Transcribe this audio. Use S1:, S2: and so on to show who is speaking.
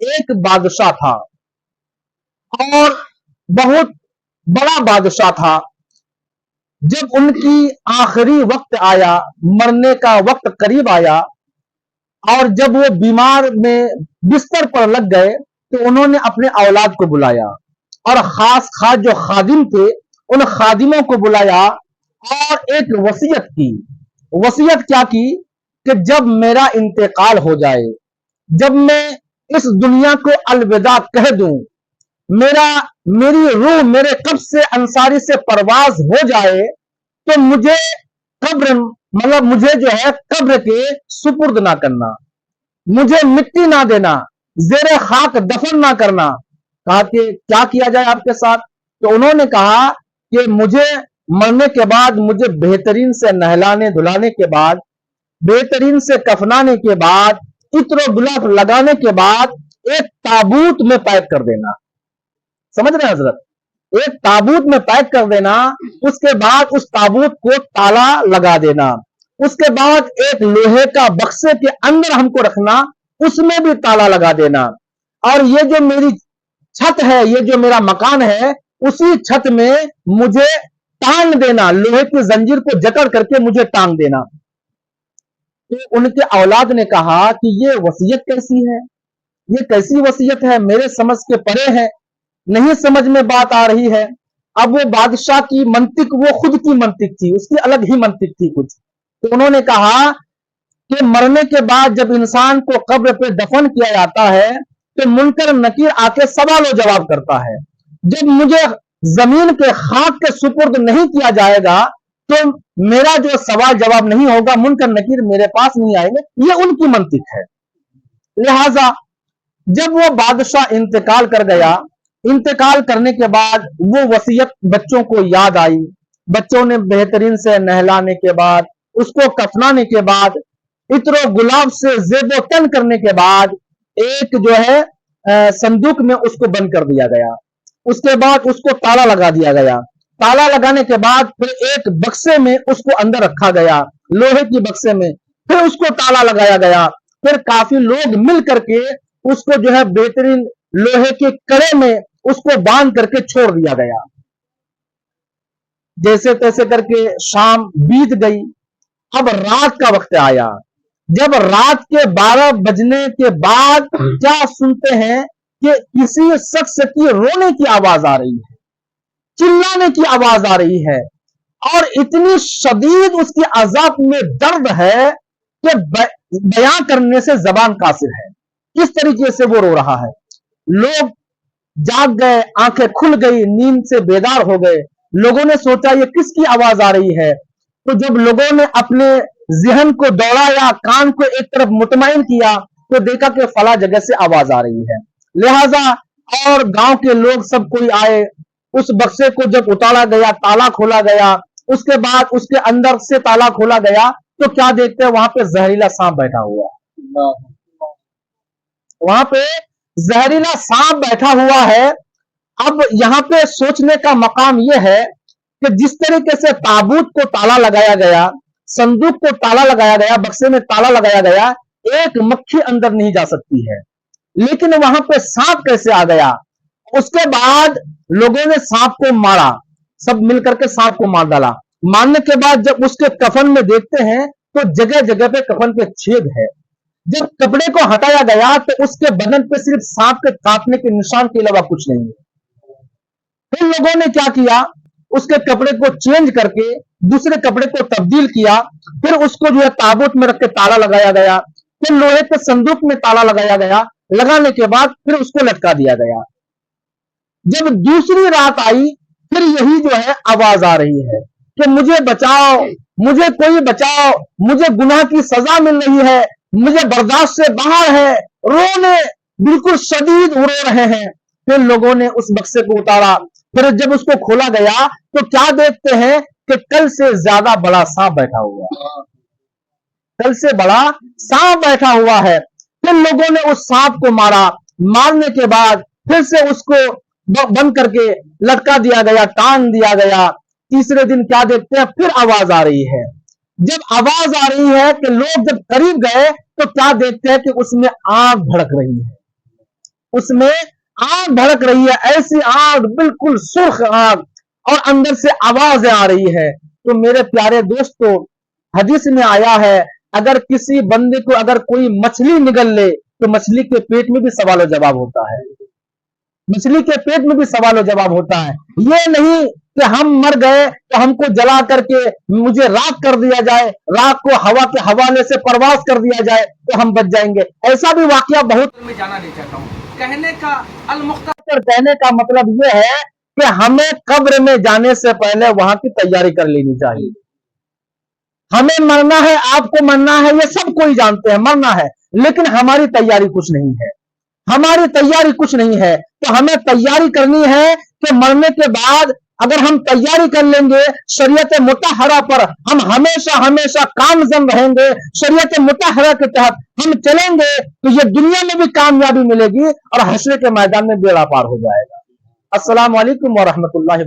S1: ایک بادشاہ تھا اور بہت بڑا بادشاہ تھا. جب ان کی آخری وقت آیا, مرنے کا وقت قریب آیا, اور جب وہ بیمار میں بستر پر لگ گئے تو انہوں نے اپنے اولاد کو بلایا اور خاص خاص جو خادم تھے ان خادموں کو بلایا اور ایک وصیت کی. وصیت کیا کی کہ جب میرا انتقال ہو جائے, جب میں اس دنیا کو الوداع کہہ دوں, میری روح میرے قبر سے انصاری سے پرواز ہو جائے تو مجھے قبر مجھے جو ہے قبر کے سپرد نہ کرنا, مجھے مٹی نہ دینا, زیر خاک دفن نہ کرنا. کہا کہ کیا کیا جائے آپ کے ساتھ؟ تو انہوں نے کہا کہ مجھے مرنے کے بعد مجھے بہترین سے نہلانے دھلانے کے بعد, بہترین سے کفنانے کے بعد, عطر و گلاب لگانے کے بعد ایک تابوت میں پیک کر دینا. سمجھ رہے ہیں حضرت؟ ایک تابوت میں پیک کر دینا, اس کے بعد اس تابوت کو تالا لگا دینا, اس کے بعد ایک لوہے کا بکسے کے اندر ہم کو رکھنا, اس میں بھی تالا لگا دینا, اور یہ جو میری چھت ہے, یہ جو میرا مکان ہے, اسی چھت میں مجھے ٹانگ دینا, لوہے کی زنجیر کو جکڑ کر کے مجھے ٹانگ دینا. تو ان کے اولاد نے کہا کہ یہ وصیت کیسی ہے, یہ کیسی وصیت ہے, میرے سمجھ کے پرے ہے, نہیں سمجھ میں بات آ رہی ہے. اب وہ بادشاہ کی منطق وہ خود کی منطق تھی, اس کی الگ ہی منطق تھی کچھ. تو انہوں نے کہا کہ مرنے کے بعد جب انسان کو قبر پہ دفن کیا جاتا ہے تو منکر نکیر آ کے سوال و جواب کرتا ہے. جب مجھے زمین کے خاک کے سپرد نہیں کیا جائے گا تو میرا جو سوال جواب نہیں ہوگا, منکر نکیر میرے پاس نہیں آئیں گے. یہ ان کی منطق ہے. لہذا جب وہ بادشاہ انتقال کر گیا, انتقال کرنے کے بعد وہ وصیت بچوں کو یاد آئی. بچوں نے بہترین سے نہلانے کے بعد, اس کو کفنانے کے بعد, عطر و گلاب سے زیب و تن کرنے کے بعد ایک جو ہے صندوق میں اس کو بند کر دیا گیا. اس کے بعد اس کو تالا لگا دیا گیا. تالا لگانے کے بعد پھر ایک بکسے میں اس کو اندر رکھا گیا, لوہے کی بکسے میں, پھر اس کو تالا لگایا گیا. پھر کافی لوگ مل کر کے اس کو جو ہے بہترین لوہے کے کڑے میں اس کو باندھ کر کے چھوڑ دیا گیا. جیسے تیسے کر کے شام بیت گئی. اب رات کا وقت آیا. جب رات کے 12 بجنے کے بعد کیا سنتے ہیں کہ کسی شخص کی رونے کی آواز آ رہی ہے, چلانے کی آواز آ رہی ہے, اور اتنی شدید اس کی عذاب میں درد ہے کہ بیان کرنے سے زبان قاصر ہے. کس طریقے سے وہ رو رہا ہے. لوگ جاگ گئے, آنکھیں کھل گئی, نیند سے بیدار ہو گئے. لوگوں نے سوچا یہ کس کی آواز آ رہی ہے. تو جب لوگوں نے اپنے ذہن کو دوڑایا, کان کو ایک طرف مطمئن کیا, تو دیکھا کہ فلاں جگہ سے آواز آ رہی ہے. لہذا اور گاؤں کے لوگ سب کوئی آئے. اس بکسے کو جب اتارا گیا, تالا کھولا گیا, اس کے بعد اس کے اندر سے تالا کھولا گیا تو کیا دیکھتے ہیں وہاں پہ زہریلا سانپ بیٹھا ہوا. وہاں پہ زہریلا سانپ بیٹھا ہوا ہے. اب یہاں پہ سوچنے کا مقام یہ ہے کہ جس طریقے سے تابوت کو تالا لگایا گیا, صندوق کو تالا لگایا گیا, بکسے میں تالا لگایا گیا, ایک مکھی اندر نہیں جا سکتی ہے, لیکن وہاں پہ سانپ کیسے آ گیا. اس کے بعد لوگوں نے سانپ کو مارا, سب مل کر کے سانپ کو مار ڈالا. مارنے کے بعد جب اس کے کفن میں دیکھتے ہیں تو جگہ جگہ پہ کفن پہ چھید ہے. جب کپڑے کو ہٹایا گیا تو اس کے بدن پہ صرف سانپ کے کاٹنے کے نشان کے علاوہ کچھ نہیں ہے. پھر لوگوں نے کیا کیا, اس کے کپڑے کو چینج کر کے دوسرے کپڑے کو تبدیل کیا. پھر اس کو جو ہے تابوت میں رکھ کے تالا لگایا گیا. پھر لوہے کے صندوق میں تالا لگایا گیا. لگانے کے بعد پھر اس کو لٹکا دیا گیا. جب دوسری رات آئی پھر یہی جو ہے آواز آ رہی ہے کہ مجھے بچاؤ, مجھے کوئی بچاؤ, مجھے گناہ کی سزا مل رہی ہے, مجھے برداشت سے باہر ہے. رونے بالکل شدید رو رہے ہیں. پھر لوگوں نے اس بکسے کو اتارا. پھر جب اس کو کھولا گیا تو کیا دیکھتے ہیں کہ کل سے زیادہ بڑا سانپ بیٹھا ہوا ہے. کل سے بڑا سانپ بیٹھا ہوا ہے. پھر لوگوں نے اس سانپ کو مارا. مارنے کے بعد پھر سے اس کو بند کر کے لٹکا دیا گیا, ٹانگ دیا گیا. تیسرے دن کیا دیکھتے ہیں, پھر آواز آ رہی ہے. جب آواز آ رہی ہے کہ لوگ جب قریب گئے تو کیا دیکھتے ہیں کہ اس میں آگ بھڑک رہی ہے. اس میں آگ بھڑک رہی ہے, ایسی آگ, بالکل سرخ آگ, اور اندر سے آوازیں آ رہی ہے. تو میرے پیارے دوستو, حدیث میں آیا ہے اگر کسی بندے کو اگر کوئی مچھلی نگل لے تو مچھلی کے پیٹ میں بھی سوال و جواب ہوتا ہے, مچھلی کے پیٹ میں بھی سوال و جواب ہوتا ہے. یہ نہیں کہ ہم مر گئے تو ہم کو جلا کر کے مجھے راکھ کر دیا جائے, راکھ کو ہوا کے حوالے سے پرواز کر دیا جائے تو ہم بچ جائیں گے. ایسا بھی واقعہ بہت,
S2: میں جانا نہیں چاہتا ہوں. کہنے کا
S1: المختصر کہنے کا مطلب یہ ہے کہ ہمیں قبر میں جانے سے پہلے وہاں کی تیاری کر لینی چاہیے. ہمیں مرنا ہے, آپ کو مرنا ہے, یہ سب کوئی جانتے ہیں مرنا ہے, لیکن ہماری تیاری کچھ نہیں ہے, ہماری تیاری کچھ نہیں ہے. تو ہمیں تیاری کرنی ہے کہ مرنے کے بعد اگر ہم تیاری کر لیں گے شریعت مطہرہ پر, ہم ہمیشہ ہمیشہ کامزن رہیں گے, شریعت مطہرہ کے تحت ہم چلیں گے تو یہ دنیا میں بھی کامیابی ملے گی اور حشر کے میدان میں بیڑا پار ہو جائے گا. السلام علیکم ورحمۃ اللہ.